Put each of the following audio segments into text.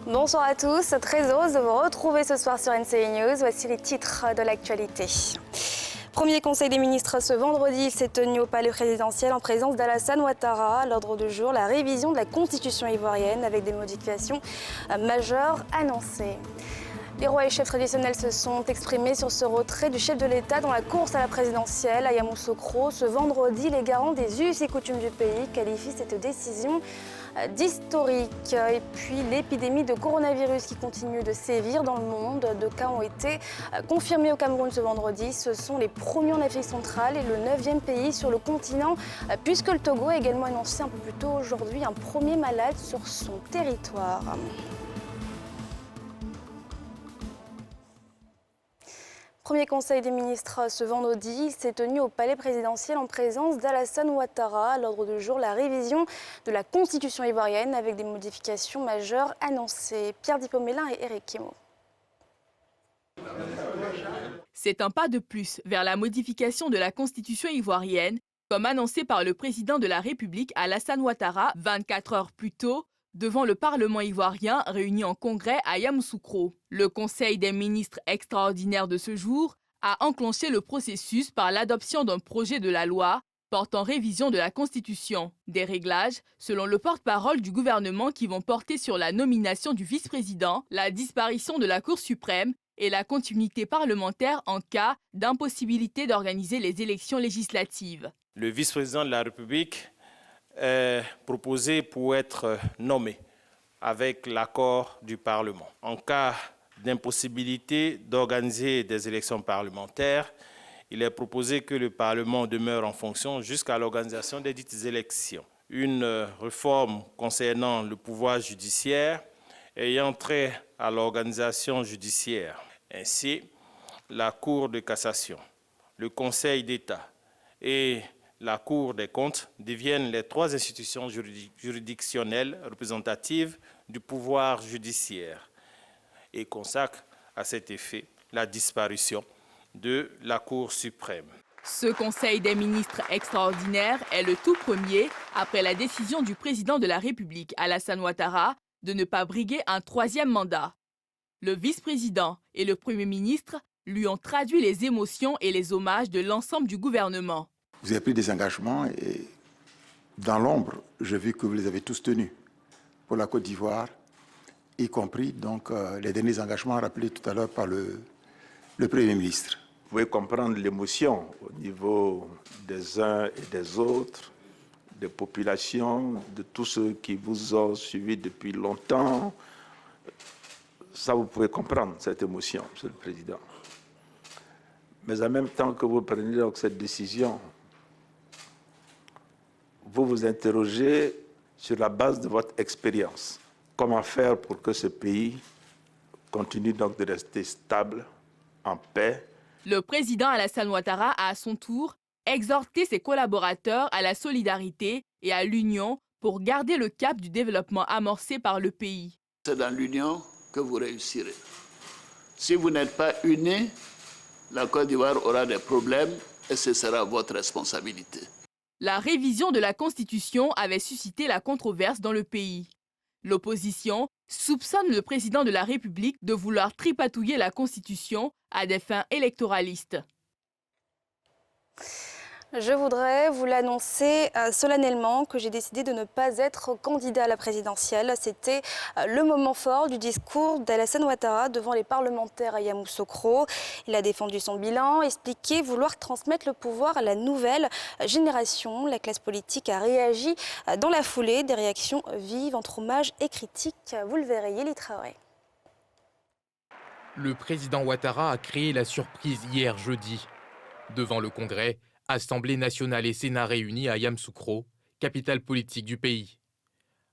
Bonsoir à tous, très heureuse de vous retrouver ce soir sur NCI News. Voici les titres de l'actualité. Premier conseil des ministres ce vendredi, il s'est tenu au palais présidentiel en présence d'Alassane Ouattara. À l'ordre du jour, la révision de la constitution ivoirienne avec des modifications majeures annoncées. Les rois et chefs traditionnels se sont exprimés sur ce retrait du chef de l'État dans la course à la présidentielle à Yamoussoukro. Ce vendredi, les garants des us et coutumes du pays qualifient cette décision d'historique. Et puis l'épidémie de coronavirus qui continue de sévir dans le monde. 2 cas ont été confirmés au Cameroun ce vendredi. Ce sont les premiers en Afrique centrale et le 9e pays sur le continent, puisque le Togo a également annoncé un peu plus tôt aujourd'hui un premier malade sur son territoire. Premier conseil des ministres ce vendredi s'est tenu au palais présidentiel en présence d'Alassane Ouattara. À l'ordre du jour, la révision de la constitution ivoirienne avec des modifications majeures annoncées. Pierre Dipomélin et Eric Kimo. C'est un pas de plus vers la modification de la constitution ivoirienne, comme annoncé par le président de la République Alassane Ouattara 24 heures plus tôt, devant le Parlement ivoirien réuni en congrès à Yamoussoukro. Le Conseil des ministres extraordinaire de ce jour a enclenché le processus par l'adoption d'un projet de la loi portant révision de la Constitution. Des réglages, selon le porte-parole du gouvernement, qui vont porter sur la nomination du vice-président, la disparition de la Cour suprême et la continuité parlementaire en cas d'impossibilité d'organiser les élections législatives. Le vice-président de la République est proposé pour être nommé avec l'accord du Parlement. En cas d'impossibilité d'organiser des élections parlementaires, il est proposé que le Parlement demeure en fonction jusqu'à l'organisation des dites élections. Une réforme concernant le pouvoir judiciaire ayant trait à l'organisation judiciaire. Ainsi, la Cour de cassation, le Conseil d'État et la Cour des comptes deviennent les 3 institutions juridictionnelles représentatives du pouvoir judiciaire et consacrent à cet effet la disparition de la Cour suprême. Ce Conseil des ministres extraordinaire est le tout premier après la décision du président de la République, Alassane Ouattara, de ne pas briguer un 3e mandat. Le vice-président et le Premier ministre lui ont traduit les émotions et les hommages de l'ensemble du gouvernement. Vous avez pris des engagements et dans l'ombre, je vis que vous les avez tous tenus pour la Côte d'Ivoire, y compris donc, les derniers engagements rappelés tout à l'heure par le Premier ministre. Vous pouvez comprendre l'émotion au niveau des uns et des autres, des populations, de tous ceux qui vous ont suivi depuis longtemps. Ça, vous pouvez comprendre cette émotion, Monsieur le Président. Mais en même temps que vous prenez donc cette décision, vous vous interrogez sur la base de votre expérience. Comment faire pour que ce pays continue donc de rester stable, en paix? Le président Alassane Ouattara a à son tour exhorté ses collaborateurs à la solidarité et à l'union pour garder le cap du développement amorcé par le pays. C'est dans l'union que vous réussirez. Si vous n'êtes pas unis, la Côte d'Ivoire aura des problèmes et ce sera votre responsabilité. La révision de la Constitution avait suscité la controverse dans le pays. L'opposition soupçonne le président de la République de vouloir tripatouiller la Constitution à des fins électoralistes. Je voudrais vous l'annoncer solennellement que j'ai décidé de ne pas être candidat à la présidentielle. C'était le moment fort du discours d'Alassane Ouattara devant les parlementaires à Yamoussoukro. Il a défendu son bilan, expliqué vouloir transmettre le pouvoir à la nouvelle génération. La classe politique a réagi dans la foulée, des réactions vives entre hommages et critiques. Vous le verrez, Yéli Traoré. Le président Ouattara a créé la surprise hier jeudi. Devant le Congrès, Assemblée nationale et Sénat réunis à Yamoussoukro, capitale politique du pays.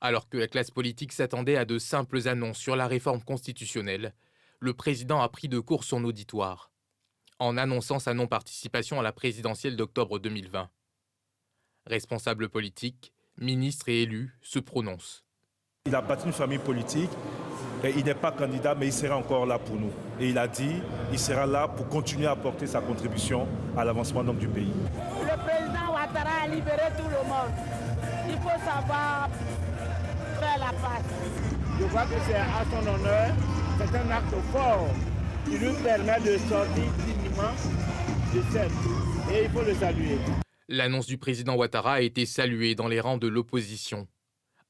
Alors que la classe politique s'attendait à de simples annonces sur la réforme constitutionnelle, le président a pris de court son auditoire, en annonçant sa non-participation à la présidentielle d'octobre 2020. Responsables politiques, ministres et élus se prononcent. Il a bâti une famille politique. Et il n'est pas candidat, mais il sera encore là pour nous. Et il a dit qu'il sera là pour continuer à apporter sa contribution à l'avancement du pays. Le président Ouattara a libéré tout le monde. Il faut savoir faire la paix. Je crois que c'est à son honneur, c'est un acte fort qui lui permet de sortir dignement de scène. Et il faut le saluer. L'annonce du président Ouattara a été saluée dans les rangs de l'opposition.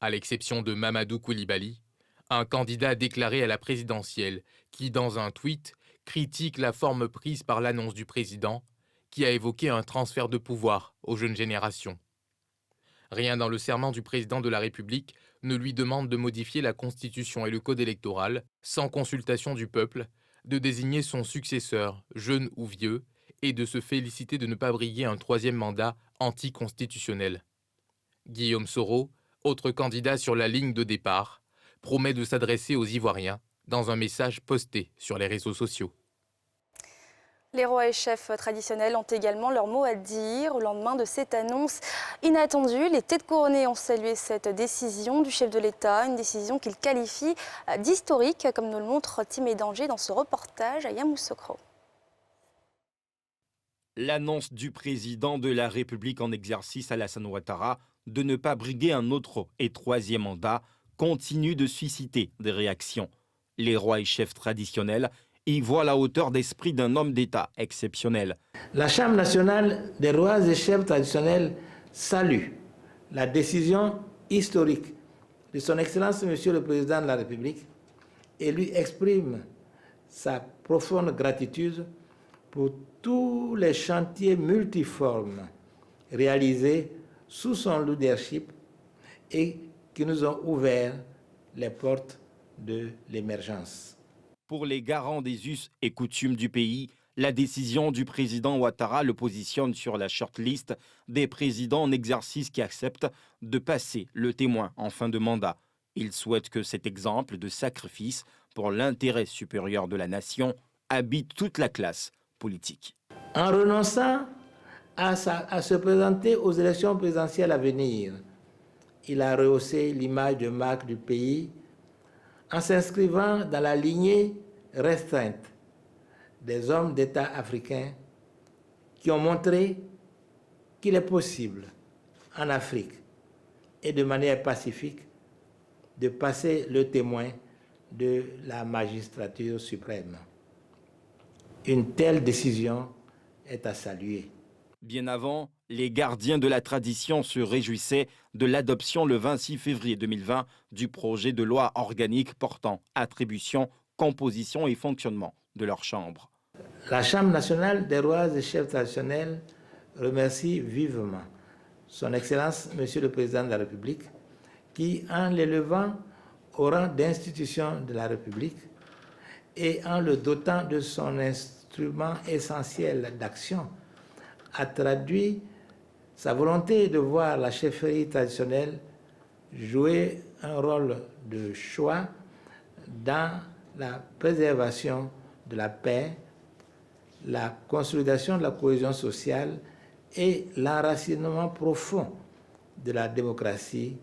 À l'exception de Mamadou Koulibaly, un candidat déclaré à la présidentielle qui, dans un tweet, critique la forme prise par l'annonce du président qui a évoqué un transfert de pouvoir aux jeunes générations. Rien dans le serment du président de la République ne lui demande de modifier la Constitution et le Code électoral sans consultation du peuple, de désigner son successeur, jeune ou vieux, et de se féliciter de ne pas briguer un troisième mandat anticonstitutionnel. Guillaume Soro, autre candidat sur la ligne de départ, promet de s'adresser aux Ivoiriens dans un message posté sur les réseaux sociaux. Les rois et chefs traditionnels ont également leur mot à dire. Au lendemain de cette annonce inattendue, les têtes couronnées ont salué cette décision du chef de l'État, une décision qu'ils qualifient d'historique, comme nous le montre Timé Danger dans ce reportage à Yamoussoukro. L'annonce du président de la République en exercice, Alassane Ouattara, de ne pas briguer un autre et troisième mandat continue de susciter des réactions. Les rois et chefs traditionnels y voient la hauteur d'esprit d'un homme d'État exceptionnel. La Chambre nationale des rois et chefs traditionnels salue la décision historique de son Excellence Monsieur le Président de la République et lui exprime sa profonde gratitude pour tous les chantiers multiformes réalisés sous son leadership et qui nous ont ouvert les portes de l'émergence. Pour les garants des us et coutumes du pays, la décision du président Ouattara le positionne sur la shortlist des présidents en exercice qui acceptent de passer le témoin en fin de mandat. Il souhaite que cet exemple de sacrifice pour l'intérêt supérieur de la nation habite toute la classe politique. En renonçant à se présenter aux élections présidentielles à venir, il a rehaussé l'image de marque du pays en s'inscrivant dans la lignée restreinte des hommes d'État africains qui ont montré qu'il est possible en Afrique et de manière pacifique de passer le témoin de la magistrature suprême. Une telle décision est à saluer. Bien avant, les gardiens de la tradition se réjouissaient de l'adoption le 26 février 2020 du projet de loi organique portant attribution, composition et fonctionnement de leur chambre. La Chambre nationale des rois et chefs traditionnels remercie vivement son Excellence, Monsieur le Président de la République, qui, en l'élevant au rang d'institution de la République et en le dotant de son instrument essentiel d'action, a traduit sa volonté de voir la chefferie traditionnelle jouer un rôle de choix dans la préservation de la paix, la consolidation de la cohésion sociale et l'enracinement profond de la démocratie,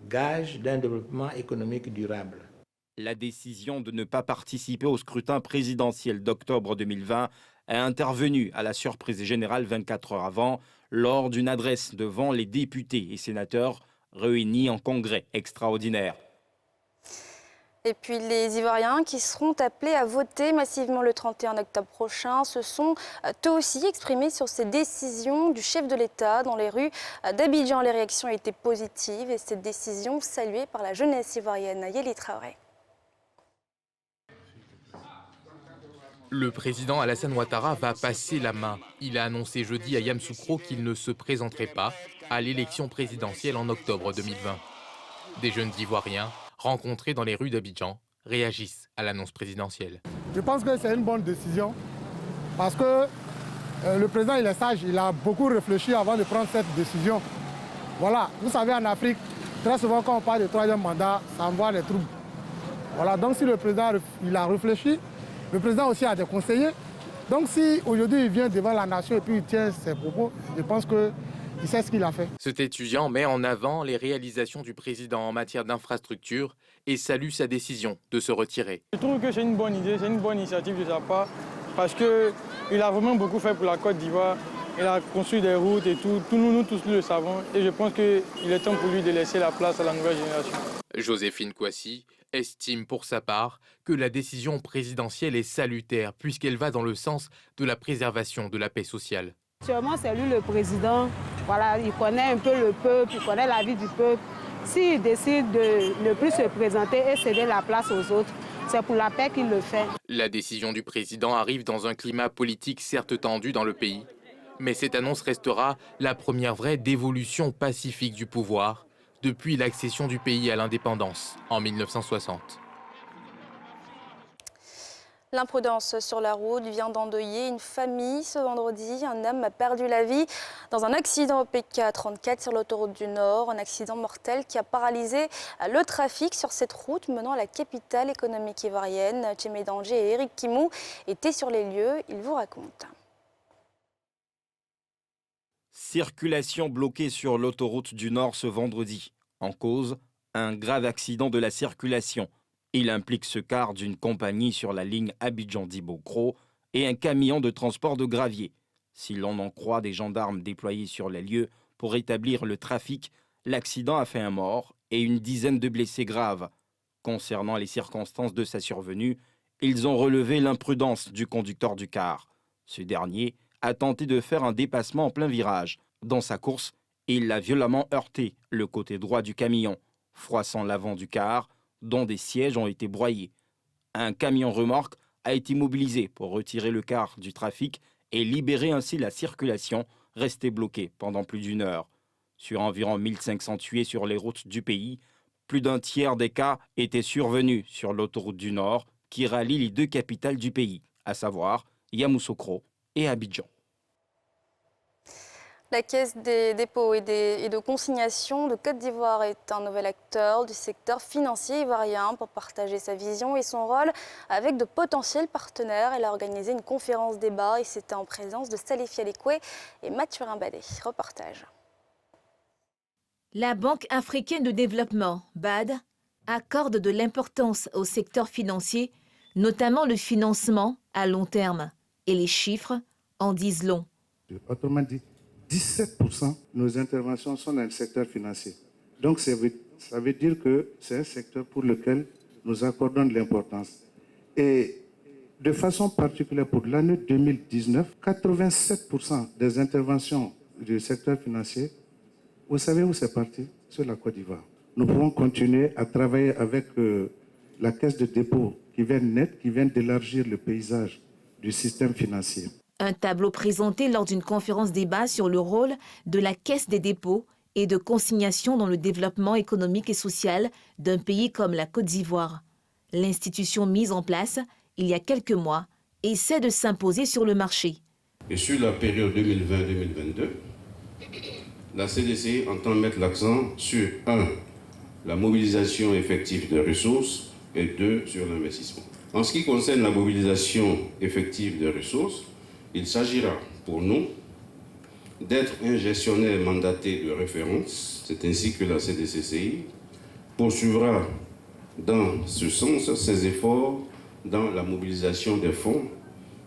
gage d'un développement économique durable. La décision de ne pas participer au scrutin présidentiel d'octobre 2020 est intervenue à la surprise générale 24 heures avant, lors d'une adresse devant les députés et sénateurs réunis en congrès extraordinaire. Et puis les Ivoiriens qui seront appelés à voter massivement le 31 octobre prochain se sont eux aussi exprimés sur ces décisions du chef de l'État. Dans les rues d'Abidjan, les réactions étaient positives et cette décision saluée par la jeunesse ivoirienne. Yéli Traoré. Le président Alassane Ouattara va passer la main. Il a annoncé jeudi à Yamoussoukro qu'il ne se présenterait pas à l'élection présidentielle en octobre 2020. Des jeunes Ivoiriens rencontrés dans les rues d'Abidjan réagissent à l'annonce présidentielle. Je pense que c'est une bonne décision parce que le président il est sage, il a beaucoup réfléchi avant de prendre cette décision. Voilà, vous savez en Afrique, très souvent quand on parle de troisième mandat, ça envoie des troubles. Voilà, donc si le président il a réfléchi, le président aussi a des conseillers. Donc si aujourd'hui il vient devant la nation et puis il tient ses propos, je pense qu'il sait ce qu'il a fait. Cet étudiant met en avant les réalisations du président en matière d'infrastructure et salue sa décision de se retirer. Je trouve que c'est une bonne idée, c'est une bonne initiative de sa part parce qu'il a vraiment beaucoup fait pour la Côte d'Ivoire Il a construit des routes et tout. Nous tous le savons. Et je pense qu'il est temps pour lui de laisser la place à la nouvelle génération. Joséphine Kouassi estime pour sa part que la décision présidentielle est salutaire puisqu'elle va dans le sens de la préservation de la paix sociale. Sûrement, c'est lui le président. Voilà, il connaît un peu le peuple, il connaît la vie du peuple. S'il décide de ne plus se présenter et céder la place aux autres, c'est pour la paix qu'il le fait. La décision du président arrive dans un climat politique certes tendu dans le pays, mais cette annonce restera la première vraie dévolution pacifique du pouvoir depuis l'accession du pays à l'indépendance en 1960. L'imprudence sur la route vient d'endeuiller une famille ce vendredi. Un homme a perdu la vie dans un accident au PK34 sur l'autoroute du Nord. Un accident mortel qui a paralysé le trafic sur cette route menant à la capitale économique ivoirienne. Tchémé Danger et Eric Kimou étaient sur les lieux. Ils vous racontent. Circulation bloquée sur l'autoroute du Nord ce vendredi. En cause, un grave accident de la circulation. Il implique ce car d'une compagnie sur la ligne Abidjan-Dibokro et un camion de transport de gravier. Si l'on en croit des gendarmes déployés sur les lieux pour établir le trafic, l'accident a fait un mort et une dizaine de blessés graves. Concernant les circonstances de sa survenue, ils ont relevé l'imprudence du conducteur du car. Ce dernier a tenté de faire un dépassement en plein virage. Dans sa course, il a violemment heurté le côté droit du camion, froissant l'avant du car, dont des sièges ont été broyés. Un camion remorque a été mobilisé pour retirer le car du trafic et libérer ainsi la circulation, restée bloquée pendant plus d'une heure. Sur environ 1500 tués sur les routes du pays, plus d'un tiers des cas étaient survenus sur l'autoroute du Nord qui relie les deux capitales du pays, à savoir Yamoussoukro et Abidjan. La Caisse des dépôts et de consignation de Côte d'Ivoire est un nouvel acteur du secteur financier ivoirien pour partager sa vision et son rôle avec de potentiels partenaires. Elle a organisé une conférence débat et c'était en présence de Salif Yalikoué et Mathurin Badé. Reportage. La Banque africaine de développement, BAD, accorde de l'importance au secteur financier, notamment le financement à long terme. Et les chiffres en disent long. Autrement dit, 17% de nos interventions sont dans le secteur financier. Donc ça veut dire que c'est un secteur pour lequel nous accordons de l'importance. Et de façon particulière pour l'année 2019, 87% des interventions du secteur financier, vous savez où c'est parti? Sur la Côte d'Ivoire. Nous pouvons continuer à travailler avec la Caisse de dépôt qui vient d'élargir le paysage du système financier. Un tableau présenté lors d'une conférence débat sur le rôle de la Caisse des dépôts et de consignation dans le développement économique et social d'un pays comme la Côte d'Ivoire. L'institution mise en place il y a quelques mois essaie de s'imposer sur le marché. Et sur la période 2020-2022, la CDC entend mettre l'accent sur 1. La mobilisation effective des ressources et 2. Sur l'investissement. En ce qui concerne la mobilisation effective des ressources, il s'agira pour nous d'être un gestionnaire mandaté de référence. C'est ainsi que la CDCCI poursuivra dans ce sens ses efforts dans la mobilisation des fonds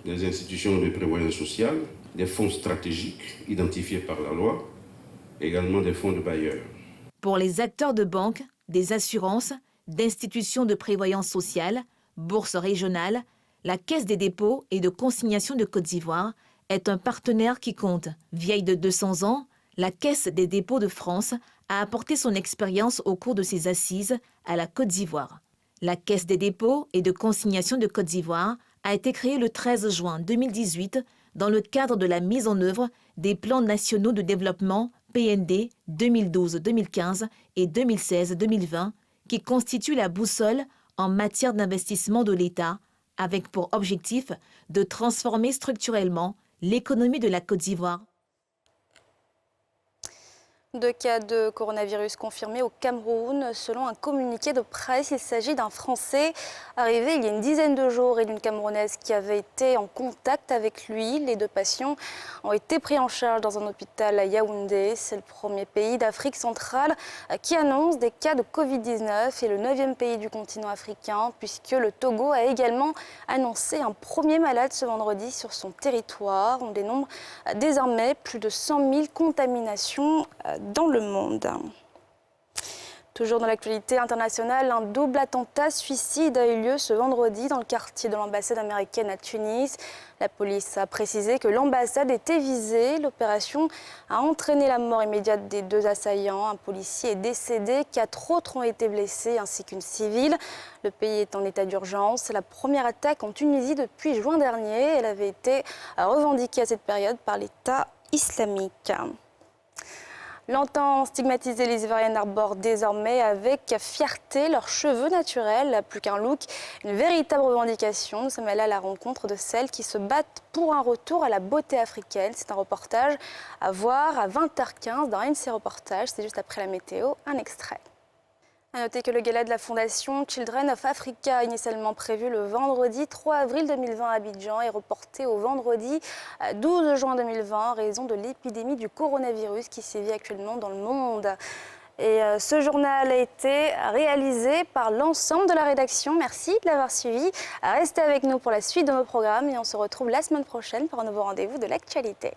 des institutions de prévoyance sociale, des fonds stratégiques identifiés par la loi, également des fonds de bailleurs. Pour les acteurs de banques, des assurances, d'institutions de prévoyance sociale, bourses régionales, la Caisse des dépôts et de consignation de Côte d'Ivoire est un partenaire qui compte. Vieille de 200 ans, la Caisse des dépôts de France a apporté son expérience au cours de ses assises à la Côte d'Ivoire. La Caisse des dépôts et de consignation de Côte d'Ivoire a été créée le 13 juin 2018 dans le cadre de la mise en œuvre des plans nationaux de développement PND 2012-2015 et 2016-2020 qui constituent la boussole en matière d'investissement de l'État avec pour objectif de transformer structurellement l'économie de la Côte d'Ivoire. 2 cas de coronavirus confirmés au Cameroun. Selon un communiqué de presse, il s'agit d'un Français arrivé il y a une dizaine de jours et d'une Camerounaise qui avait été en contact avec lui. Les 2 patients ont été pris en charge dans un hôpital à Yaoundé. C'est le premier pays d'Afrique centrale qui annonce des cas de Covid-19 et le 9e pays du continent africain, puisque le Togo a également annoncé un premier malade ce vendredi sur son territoire. On dénombre désormais plus de 100 000 contaminations dans le monde. Toujours dans l'actualité internationale, un double attentat suicide a eu lieu ce vendredi dans le quartier de l'ambassade américaine à Tunis. La police a précisé que l'ambassade était visée. L'opération a entraîné la mort immédiate des 2 assaillants. Un policier est décédé, 4 autres ont été blessés ainsi qu'une civile. Le pays est en état d'urgence. C'est la première attaque en Tunisie depuis juin dernier. Elle avait été revendiquée à cette période par l'État islamique. Longtemps stigmatisés, les Ivoiriennes arborent désormais avec fierté leurs cheveux naturels, plus qu'un look, une véritable revendication. Nous sommes allés à la rencontre de celles qui se battent pour un retour à la beauté africaine. C'est un reportage à voir à 20h15 dans NC Reportage. C'est juste après la météo, un extrait. A noter que le gala de la Fondation Children of Africa, initialement prévu le vendredi 3 avril 2020 à Abidjan, est reporté au vendredi 12 juin 2020 en raison de l'épidémie du coronavirus qui sévit actuellement dans le monde. Et ce journal a été réalisé par l'ensemble de la rédaction. Merci de l'avoir suivi. Restez avec nous pour la suite de nos programmes et on se retrouve la semaine prochaine pour un nouveau rendez-vous de l'actualité.